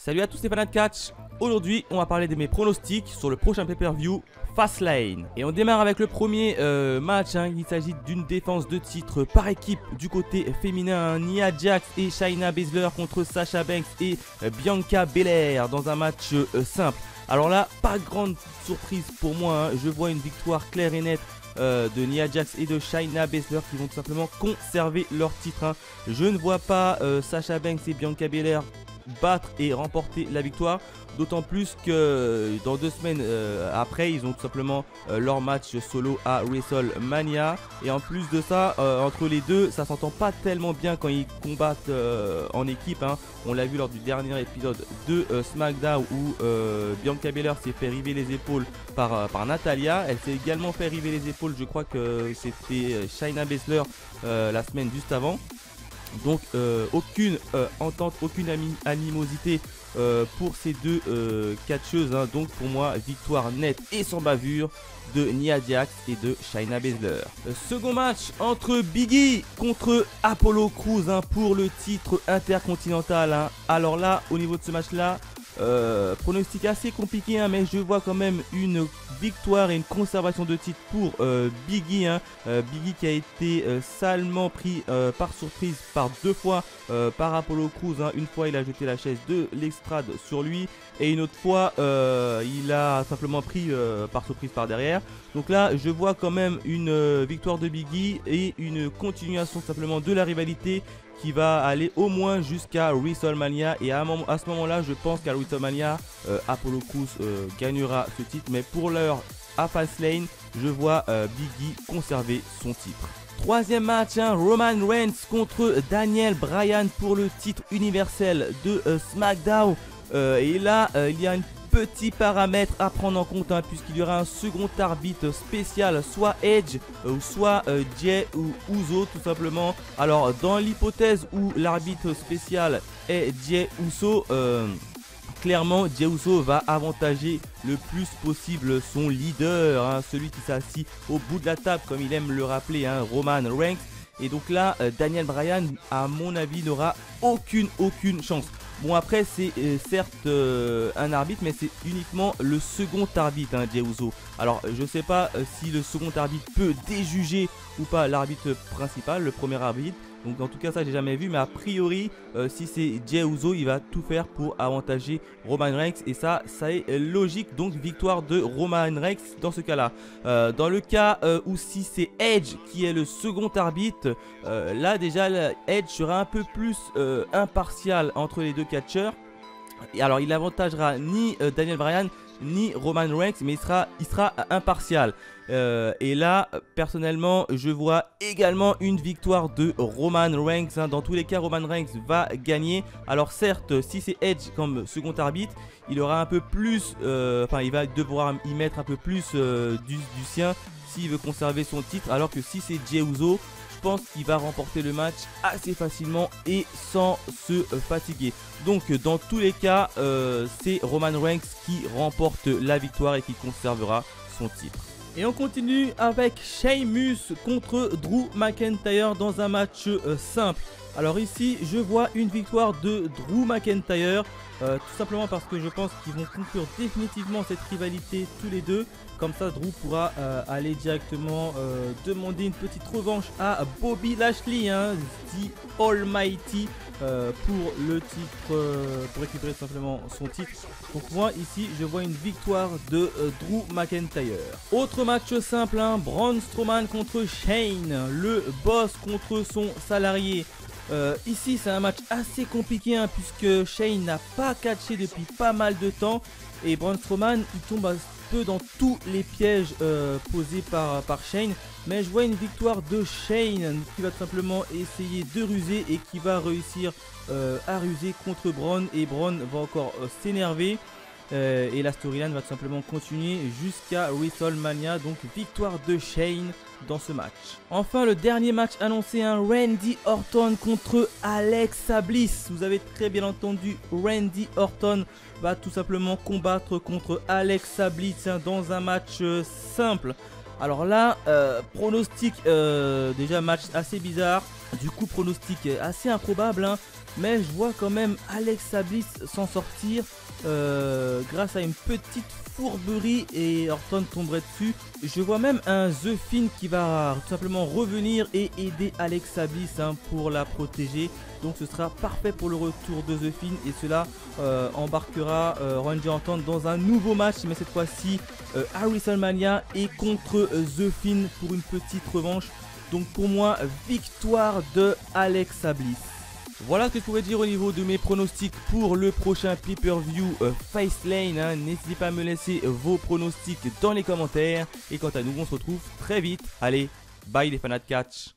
Salut à tous les fans de catch. Aujourd'hui on va parler de mes pronostics sur le prochain pay-per-view Fastlane. Et on démarre avec le premier match, Il s'agit d'une défense de titre par équipe du côté féminin, Nia Jax et Shayna Baszler contre Sasha Banks et Bianca Belair dans un match simple. Alors là, pas grande surprise pour moi, je vois une victoire claire et nette de Nia Jax et de Shayna Baszler qui vont tout simplement conserver leur titre. Je ne vois pas Sasha Banks et Bianca Belair battre et remporter la victoire, d'autant plus que dans 2 semaines après ils ont tout simplement leur match solo à WrestleMania, et en plus de ça entre les deux ça s'entend pas tellement bien quand ils combattent en équipe, On l'a vu lors du dernier épisode de SmackDown où Bianca Belair s'est fait river les épaules par Natalya. Elle s'est également fait river les épaules, je crois que c'était Shayna Baszler la semaine juste avant. Donc aucune entente, aucune animosité pour ces deux catcheuses, Donc pour moi, victoire nette et sans bavure de Nia Jax et de Shayna Baszler. Second match entre Big E contre Apollo Crews pour le titre intercontinental. Alors là, au niveau de ce match là, pronostic assez compliqué, mais je vois quand même une victoire et une conservation de titre pour Big E. Big E qui a été salement pris par surprise par 2 fois par Apollo Crews. Une fois il a jeté la chaise de l'estrade sur lui et une autre fois il a simplement pris par surprise par derrière. Donc là je vois quand même une victoire de Big E et une continuation simplement de la rivalité qui va aller au moins jusqu'à WrestleMania, et à ce moment là je pense qu'à WrestleMania Apollo Crews gagnera ce titre, mais pour l'heure à Fastlane je vois Big E conserver son titre. Troisième match, Roman Reigns contre Daniel Bryan pour le titre universel de SmackDown. Et là il y a un petit paramètre à prendre en compte, puisqu'il y aura un second arbitre spécial, soit Edge ou soit Jey ou Uso tout simplement. Alors dans l'hypothèse où l'arbitre spécial est Jey Uso, clairement Jey Uso va avantager le plus possible son leader, celui qui s'est assis au bout de la table comme il aime le rappeler, Roman Reigns. Et donc là Daniel Bryan à mon avis n'aura aucune chance. Bon, après c'est certes un arbitre, mais c'est uniquement le second arbitre, Jey Uso. Alors je sais pas si le second arbitre peut déjuger ou pas l'arbitre principal, le premier arbitre. Donc en tout cas ça j'ai jamais vu, mais a priori si c'est Jey Uso, il va tout faire pour avantager Roman Reigns, et ça est logique. Donc victoire de Roman Reigns dans ce cas là. Dans le cas où si c'est Edge qui est le second arbitre, là déjà Edge sera un peu plus impartial entre les deux catcheurs. Et alors il avantagera ni Daniel Bryan ni Roman Reigns, mais il sera impartial. Et là personnellement je vois également une victoire de Roman Reigns, Dans tous les cas Roman Reigns va gagner. Alors certes si c'est Edge comme second arbitre, il aura un peu plus, il va devoir y mettre un peu plus du sien s'il veut conserver son titre, alors que si c'est Jey Uso, je pense qu'il va remporter le match assez facilement et sans se fatiguer. Donc dans tous les cas c'est Roman Reigns qui remporte la victoire et qui conservera son titre. Et on continue avec Sheamus contre Drew McIntyre dans un match simple. Alors ici je vois une victoire de Drew McIntyre, tout simplement parce que je pense qu'ils vont conclure définitivement cette rivalité tous les deux. Comme ça Drew pourra aller directement demander une petite revanche à Bobby Lashley, The Almighty, pour le titre, pour récupérer simplement son titre. Donc moi ici je vois une victoire de Drew McIntyre. Autre match simple, Braun Strowman contre Shane, le boss contre son salarié. Ici c'est un match assez compliqué, puisque Shane n'a pas catché depuis pas mal de temps, et Braun Strowman il tombe un peu dans tous les pièges posés par Shane. Mais je vois une victoire de Shane qui va tout simplement essayer de ruser et qui va réussir à ruser contre Braun, et Braun va encore s'énerver. Et la storyline va tout simplement continuer jusqu'à WrestleMania. Donc victoire de Shane dans ce match. Enfin le dernier match annoncé, Randy Orton contre Alexa Bliss. Vous avez très bien entendu, Randy Orton va tout simplement combattre contre Alexa Bliss dans un match simple. Alors là, pronostic, déjà match assez bizarre, du coup pronostic assez improbable, mais je vois quand même Alexa Bliss s'en sortir grâce à une petite fourberie et Orton tomberait dessus. Je vois même un The Fiend qui va tout simplement revenir et aider Alexa Bliss pour la protéger. Donc ce sera parfait pour le retour de The Fiend et cela embarquera Randy Orton dans un nouveau match, mais cette fois-ci à WrestleMania et contre The Fiend pour une petite revanche. Donc pour moi, victoire de Alexa Bliss. Voilà ce que je pouvais dire au niveau de mes pronostics pour le prochain pay-per-view Fastlane. N'hésitez pas à me laisser vos pronostics dans les commentaires. Et quant à nous, on se retrouve très vite. Allez, bye les fans de catch.